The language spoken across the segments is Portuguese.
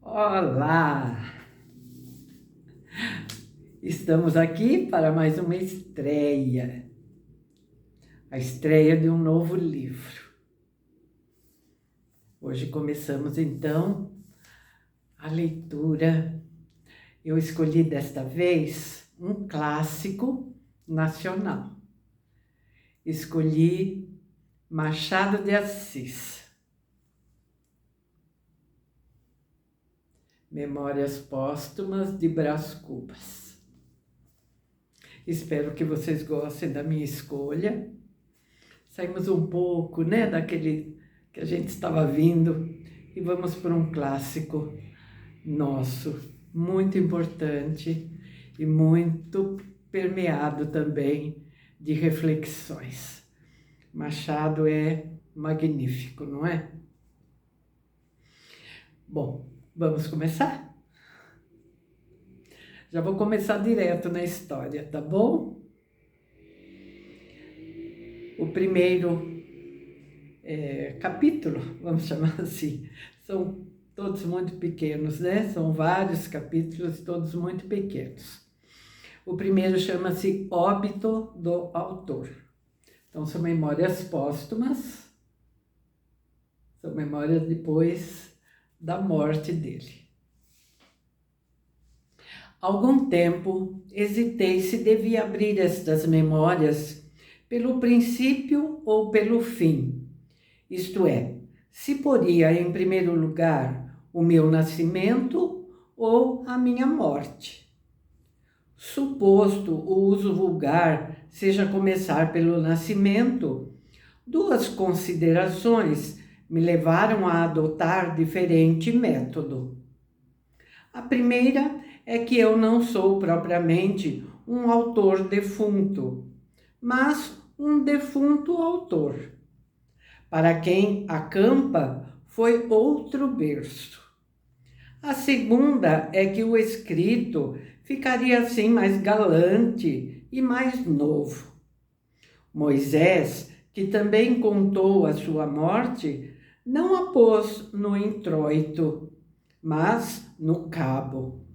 Olá! Estamos aqui para mais uma estreia. A estreia de um novo livro. Hoje começamos então a leitura. Eu escolhi desta vez um clássico nacional. Escolhi Machado de Assis. Memórias Póstumas de Brás Cubas. Espero que vocês gostem da minha escolha. Saímos um pouco, daquele que a gente estava vindo e vamos para um clássico nosso, muito importante e muito permeado também de reflexões. Machado é magnífico, não é? Bom, vamos começar? Já vou começar direto na história, tá bom? O primeiro capítulo, vamos chamar assim, são todos muito pequenos, né? São vários capítulos, todos muito pequenos. O primeiro chama-se Óbito do Autor. Então, são memórias póstumas, são memórias depois da morte dele. Algum tempo hesitei se devia abrir estas memórias pelo princípio ou pelo fim, isto é, se poria em primeiro lugar o meu nascimento ou a minha morte. Suposto o uso vulgar seja começar pelo nascimento, duas considerações me levaram a adotar diferente método. A primeira é que eu não sou propriamente um autor defunto, mas um defunto autor. Para quem acampa, foi outro berço. A segunda é que o escrito ficaria assim mais galante e mais novo. Moisés, que também contou a sua morte, não a pôs no introito, mas no cabo.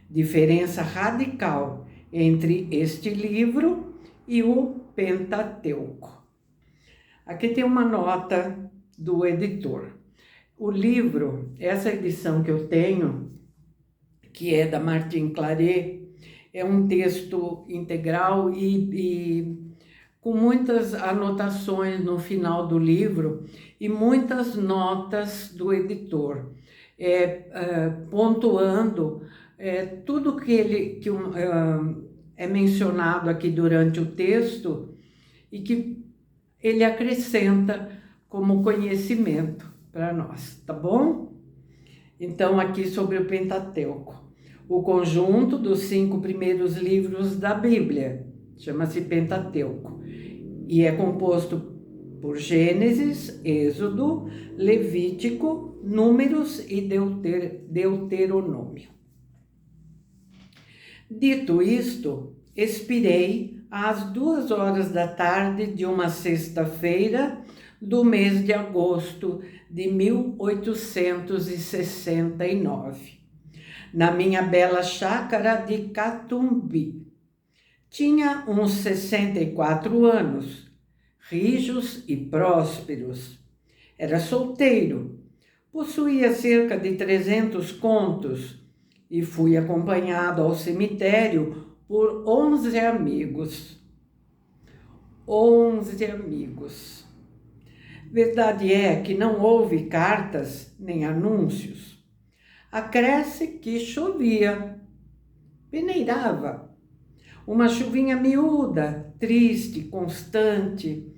Diferença radical entre este livro e o Pentateuco. Aqui tem uma nota do editor. O livro, essa edição que eu tenho, que é da Martin Claret, é um texto integral e com muitas anotações no final do livro e muitas notas do editor, pontuando tudo que é mencionado aqui durante o texto e que ele acrescenta como conhecimento para nós, tá bom? Então, aqui sobre o Pentateuco. O conjunto dos 5 primeiros livros da Bíblia chama-se Pentateuco e é composto por Gênesis, Êxodo, Levítico, Números e Deuteronômio. Dito isto, expirei às 2 da tarde de uma sexta-feira do mês de agosto de 1869, na minha bela chácara de Catumbi. Tinha uns 64 anos, rijos e prósperos. Era solteiro, possuía cerca de 300 contos e fui acompanhado ao cemitério por 11 amigos. 11 amigos. Verdade é que não houve cartas nem anúncios. Acresce que chovia, peneirava. Uma chuvinha miúda, triste, constante,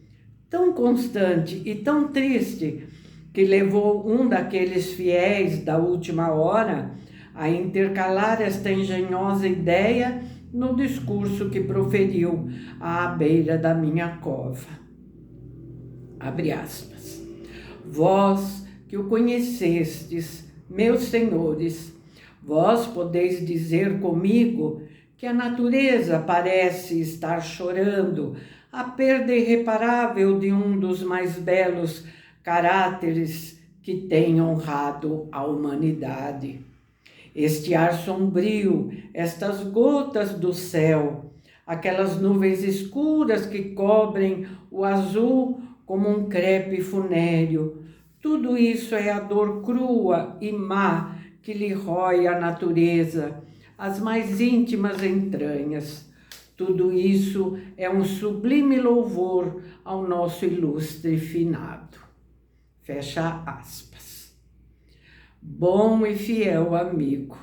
tão constante e tão triste que levou um daqueles fiéis da última hora a intercalar esta engenhosa ideia no discurso que proferiu à beira da minha cova. Abre aspas. Vós que o conhecestes, meus senhores, vós podeis dizer comigo que a natureza parece estar chorando a perda irreparável de um dos mais belos caráteres que tem honrado a humanidade. este ar sombrio, estas gotas do céu, aquelas nuvens escuras que cobrem o azul como um crepe funéreo. Tudo isso é a dor crua e má que lhe rói a natureza, as mais íntimas entranhas. Tudo isso é um sublime louvor ao nosso ilustre finado. Fecha aspas. Bom e fiel amigo.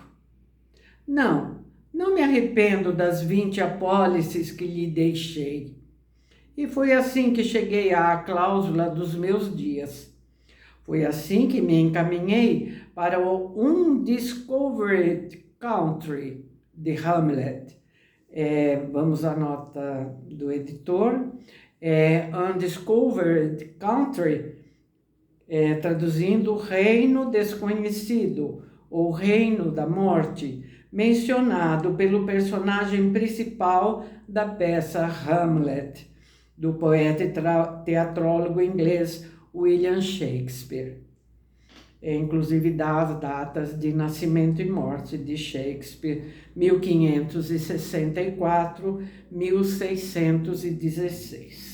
Não me arrependo das 20 apólices que lhe deixei. E foi assim que cheguei à cláusula dos meus dias. Foi assim que me encaminhei para o Undiscovered Country de Hamlet. Vamos à nota do editor. Undiscovered Country, traduzindo Reino Desconhecido, ou Reino da Morte, mencionado pelo personagem principal da peça Hamlet, do poeta e teatrólogo inglês William Shakespeare. Inclusive dá as datas de nascimento e morte de Shakespeare, 1564, 1616.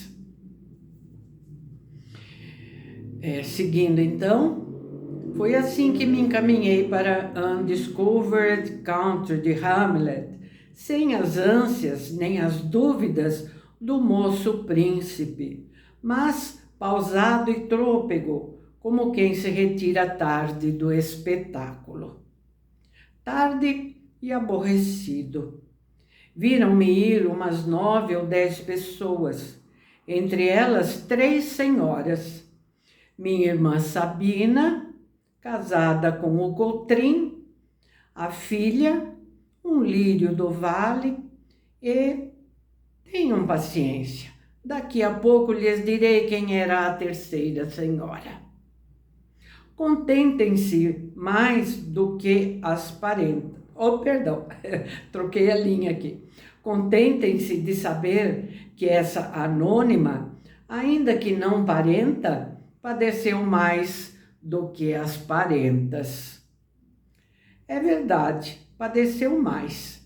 Seguindo então, foi assim que me encaminhei para Undiscovered Country de Hamlet, sem as ânsias nem as dúvidas do moço príncipe, mas pausado e trôpego, como quem se retira tarde do espetáculo. Tarde e aborrecido. Viram-me ir umas 9 ou 10 pessoas, entre elas 3 senhoras. Minha irmã Sabina, casada com o Coutrin, a filha, um lírio do vale, e tenham paciência. Daqui a pouco lhes direi quem era a terceira senhora. Contentem-se mais do que as parentas. Troquei a linha aqui. Contentem-se de saber que essa anônima, ainda que não parenta, padeceu mais do que as parentas. É verdade, padeceu mais.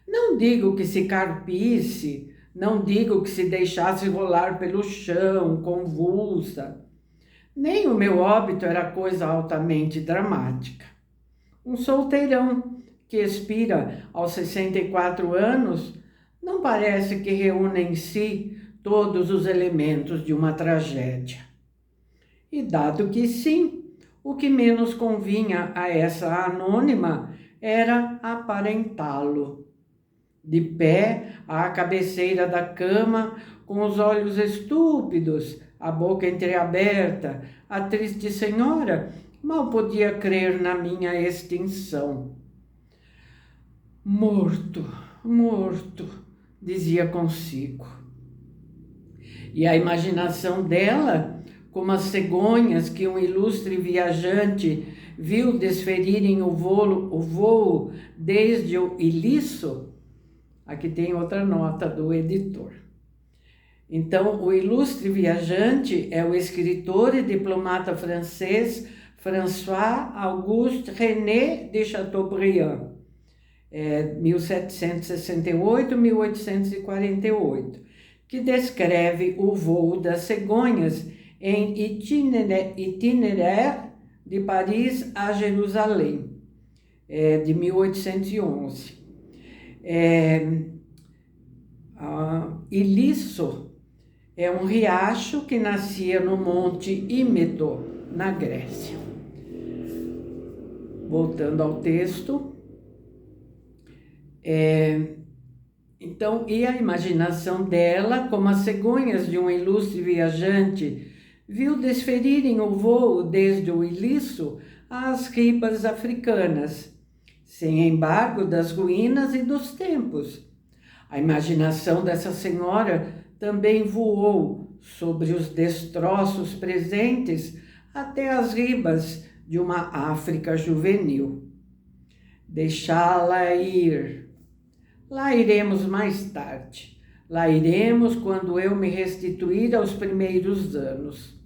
Não digo que se carpisse, não digo que se deixasse rolar pelo chão, convulsa. Nem o meu óbito era coisa altamente dramática. Um solteirão que expira aos 64 anos não parece que reúne em si todos os elementos de uma tragédia. E dado que sim, o que menos convinha a essa anônima era aparentá-lo. De pé à cabeceira da cama, com os olhos estúpidos, a boca entreaberta, a triste senhora mal podia crer na minha extinção. Morto, morto, dizia consigo. E a imaginação dela, como as cegonhas que um ilustre viajante viu desferirem o voo desde o Ilisso. Aqui tem outra nota do editor. Então, o ilustre viajante é o escritor e diplomata francês François Auguste René de Chateaubriand, 1768-1848, que descreve o voo das cegonhas em Itinéraire de Paris a Jerusalém, de 1811. Ilisso é um riacho que nascia no Monte Ímeto, na Grécia. Voltando ao texto. Então, e a imaginação dela, como as cegonhas de um ilustre viajante, viu desferirem o voo desde o Ilisso às ribas africanas, sem embargo das ruínas e dos tempos. A imaginação dessa senhora também voou sobre os destroços presentes até as ribas de uma África juvenil. Deixá-la ir. Lá iremos mais tarde. Lá iremos quando eu me restituir aos primeiros anos.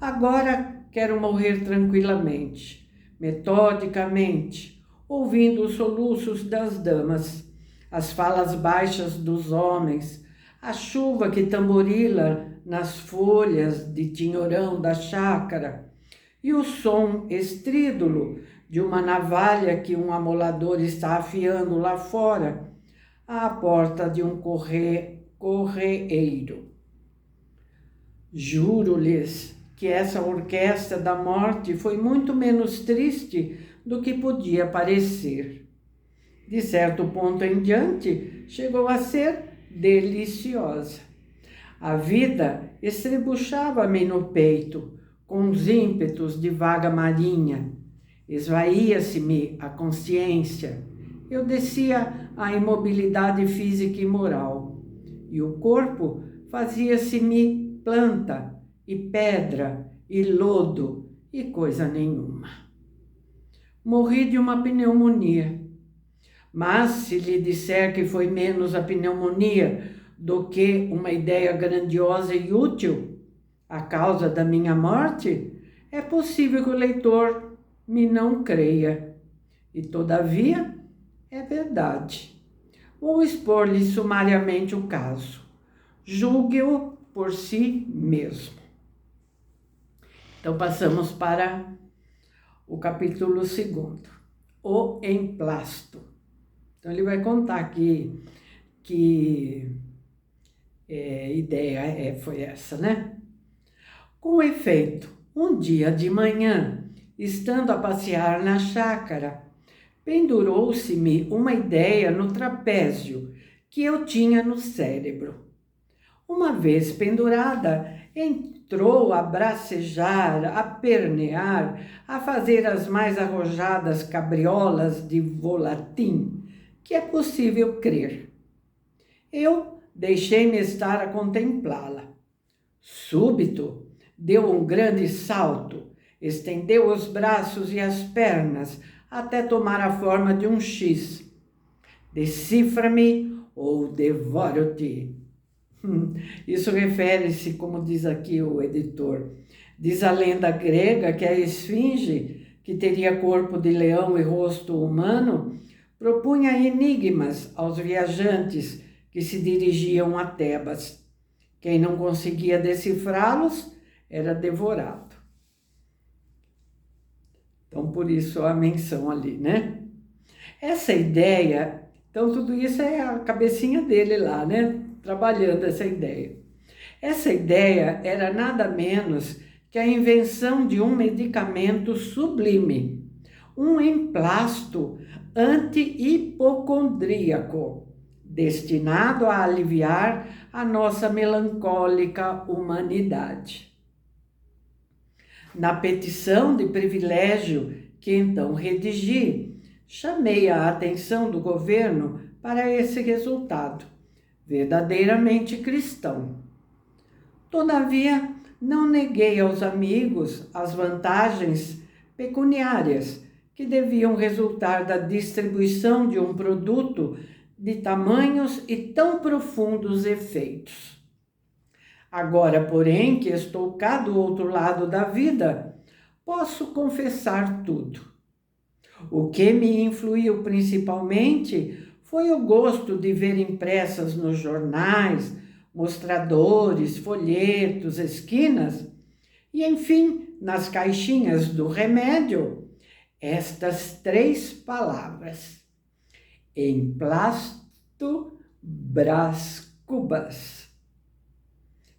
Agora quero morrer tranquilamente, metodicamente, ouvindo os soluços das damas, as falas baixas dos homens, a chuva que tamborila nas folhas de tinhorão da chácara e o som estrídulo de uma navalha que um amolador está afiando lá fora, à porta de um correeiro. Juro-lhes que essa orquestra da morte foi muito menos triste do que podia parecer. De certo ponto em diante, chegou a ser deliciosa. A vida estrebuchava-me no peito, com os ímpetos de vaga marinha. Esvaía-se-me a consciência. Eu descia à imobilidade física e moral. E o corpo fazia-se-me planta e pedra e lodo e coisa nenhuma. Morri de uma pneumonia. Mas se lhe disser que foi menos a pneumonia do que uma ideia grandiosa e útil, a causa da minha morte, é possível que o leitor me não creia. E, todavia, é verdade. Vou expor-lhe sumariamente o caso. Julgue-o por si mesmo. Então, passamos para o capítulo 2, o emplasto. Então, ele vai contar aqui que ideia foi essa, né? Com efeito, um dia de manhã, estando a passear na chácara, pendurou-se-me uma ideia no trapézio que eu tinha no cérebro. Uma vez pendurada, entrou a bracejar, a pernear, a fazer as mais arrojadas cabriolas de volatim, que é possível crer. Eu deixei-me estar a contemplá-la. Súbito, deu um grande salto, estendeu os braços e as pernas até tomar a forma de um X. Decifra-me ou devoro-te. Isso refere-se, como diz aqui o editor, diz a lenda grega que a esfinge, que teria corpo de leão e rosto humano, propunha enigmas aos viajantes que se dirigiam a Tebas. Quem não conseguia decifrá-los era devorado. Então, por isso a menção ali, né? Essa ideia, então tudo isso é a cabecinha dele lá, né? Trabalhando essa ideia. Essa ideia era nada menos que a invenção de um medicamento sublime, um emplasto anti-hipocondríaco, destinado a aliviar a nossa melancólica humanidade. Na petição de privilégio que então redigi, chamei a atenção do governo para esse resultado, verdadeiramente cristão. Todavia, não neguei aos amigos as vantagens pecuniárias que deviam resultar da distribuição de um produto de tamanhos e tão profundos efeitos. Agora, porém, que estou cá do outro lado da vida, posso confessar tudo. O que me influiu principalmente foi o gosto de ver impressas nos jornais, mostradores, folhetos, esquinas e, enfim, nas caixinhas do remédio, estas 3 palavras: emplasto Brás Cubas.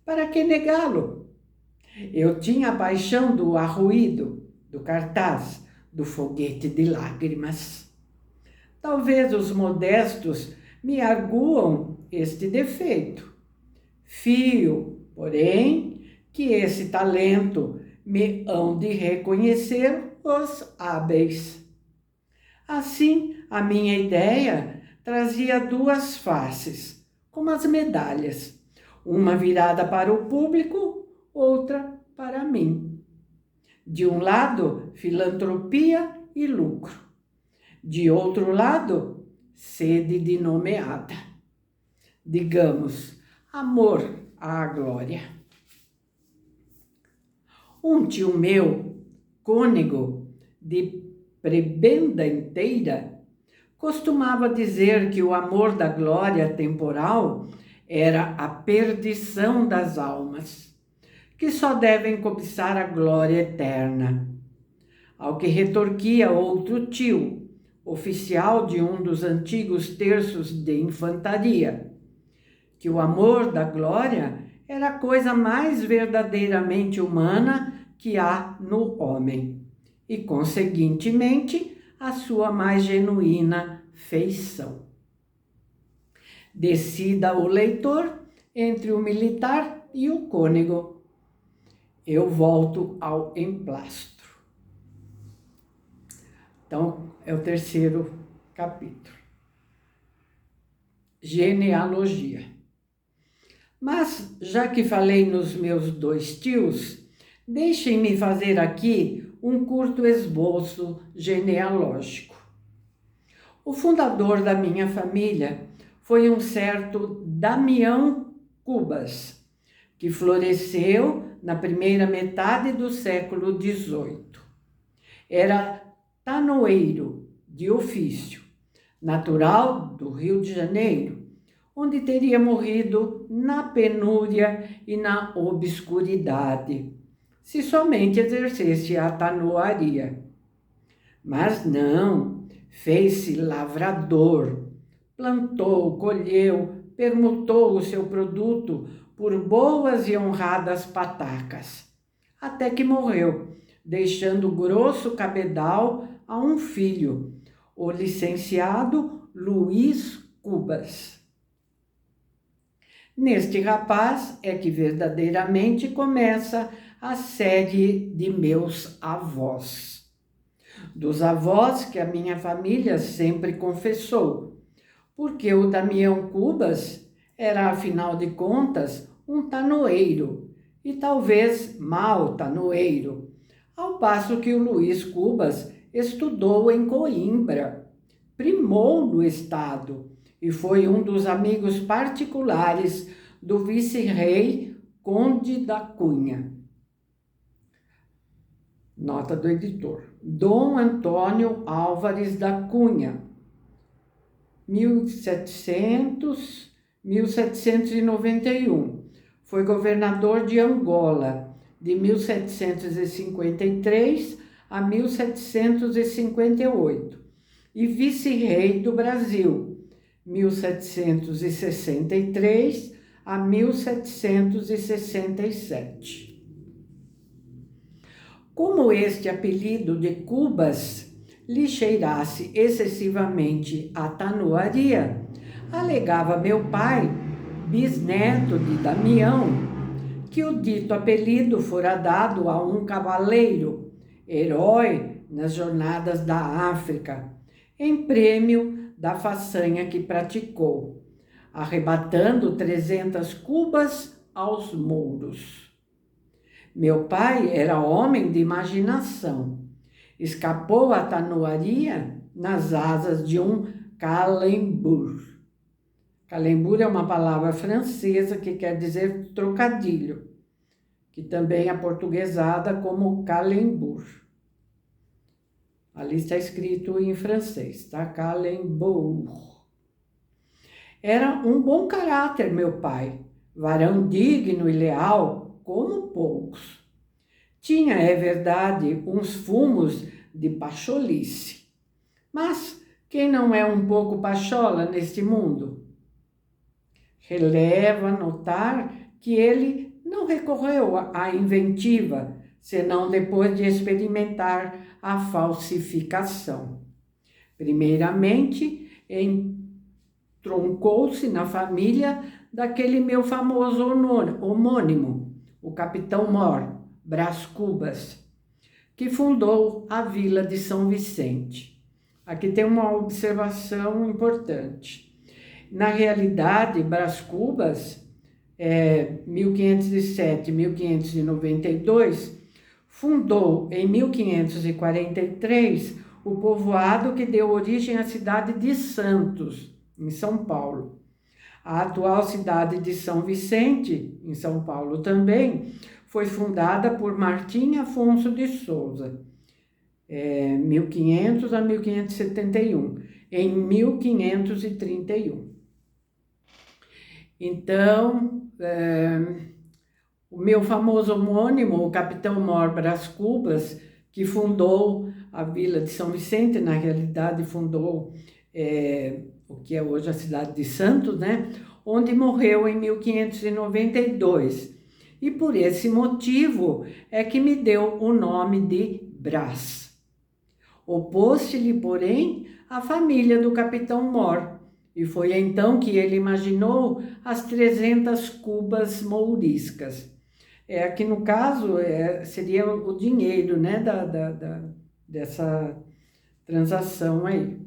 Para que negá-lo? Eu tinha a paixão do arruído, do cartaz, do foguete de lágrimas. Talvez os modestos me arguam este defeito. Fio, porém, que esse talento me hão de reconhecer os hábeis. Assim, a minha ideia trazia 2 faces, como as medalhas, uma virada para o público, outra para mim. De um lado, filantropia e lucro. De outro lado, sede de nomeada. Digamos, amor à glória. Um tio meu, cônego de prebenda inteira, costumava dizer que o amor da glória temporal era a perdição das almas, que só devem cobiçar a glória eterna. Ao que retorquia outro tio, oficial de um dos antigos terços de infantaria, que o amor da glória era a coisa mais verdadeiramente humana que há no homem, e, conseguintemente, a sua mais genuína feição. Decida o leitor entre o militar e o cônego. Eu volto ao emplastro. Então, é o terceiro capítulo. Genealogia. Mas, já que falei nos meus dois tios, deixem-me fazer aqui um curto esboço genealógico. O fundador da minha família foi um certo Damião Cubas, que floresceu na primeira metade do século XVIII. Era tanoeiro de ofício, natural do Rio de Janeiro, onde teria morrido na penúria e na obscuridade, se somente exercesse a tanoaria. Mas não, fez-se lavrador, plantou, colheu, permutou o seu produto por boas e honradas patacas, até que morreu, deixando grosso cabedal a um filho, o licenciado Luiz Cubas. Neste rapaz é que verdadeiramente começa a série de meus avós. Dos avós que a minha família sempre confessou, porque o Damião Cubas era, afinal de contas, um tanoeiro, e talvez mau tanoeiro, ao passo que o Luiz Cubas estudou em Coimbra, primou no estado e foi um dos amigos particulares do vice-rei Conde da Cunha. Nota do editor. Dom Antônio Álvares da Cunha, 1791. Foi governador de Angola, de 1753 a 1758, e vice-rei do Brasil, 1763 a 1767. Como este apelido de Cubas lhe cheirasse excessivamente a tanoaria, alegava meu pai, bisneto de Damião, que o dito apelido fora dado a um cavaleiro, herói nas jornadas da África, em prêmio da façanha que praticou, arrebatando 300 cubas aos mouros. Meu pai era homem de imaginação. Escapou à tanoaria nas asas de um calembour. Calembour é uma palavra francesa que quer dizer trocadilho, que também é aportuguesada como calembour. Ali está escrito em francês, tá? Calembour. Era um bom caráter, meu pai, varão digno e leal, como poucos. Tinha, é verdade, uns fumos de pacholice. Mas quem não é um pouco pachola neste mundo? Releva notar que ele não recorreu à inventiva, senão depois de experimentar a falsificação. Primeiramente, entroncou-se na família daquele meu famoso homônimo, o capitão Mor, Brás Cubas, que fundou a vila de São Vicente. Aqui tem uma observação importante. Na realidade, Brás Cubas, 1507-1592, fundou em 1543 o povoado que deu origem à cidade de Santos, em São Paulo. A atual cidade de São Vicente, em São Paulo também, foi fundada por Martim Afonso de Souza. 1500 a 1571, em 1531. Então, o meu famoso homônimo, o capitão Mor Brás Cubas, que fundou a vila de São Vicente, na realidade fundou o que é hoje a cidade de Santos, né? Onde morreu em 1592. E por esse motivo é que me deu o nome de Brás. Opôs-se-lhe, porém, a família do capitão Mor, e foi então que ele imaginou as 300 cubas mouriscas. Aqui no caso, seria o dinheiro, né, dessa transação aí.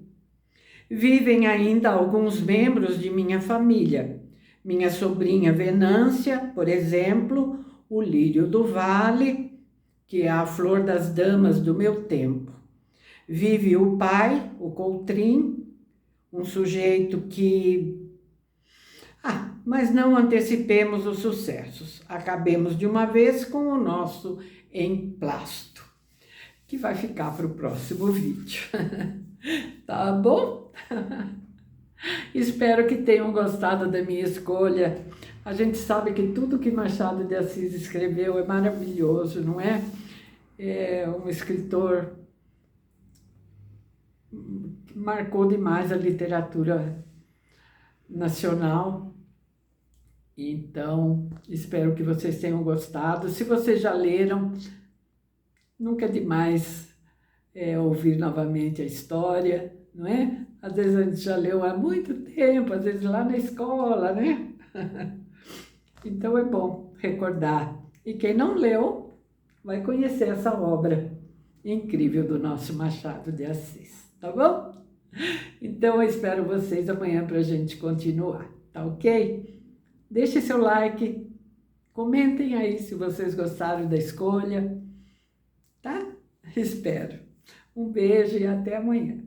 Vivem ainda alguns membros de minha família. Minha sobrinha Venância, por exemplo, o lírio do vale, que é a flor das damas do meu tempo. Vive o pai, o Coutrin, um sujeito que... mas não antecipemos os sucessos. Acabemos de uma vez com o nosso emplasto, que vai ficar para o próximo vídeo. Tá bom? Espero que tenham gostado da minha escolha. A gente sabe que tudo que Machado de Assis escreveu é maravilhoso, não é? É um escritor que marcou demais a literatura nacional. Então, espero que vocês tenham gostado. Se vocês já leram, nunca é demais ouvir novamente a história, não é? Às vezes a gente já leu há muito tempo, às vezes lá na escola, né? Então é bom recordar. E quem não leu, vai conhecer essa obra incrível do nosso Machado de Assis, tá bom? Então eu espero vocês amanhã para a gente continuar, tá ok? Deixe seu like, comentem aí se vocês gostaram da escolha, tá? Espero. Um beijo e até amanhã.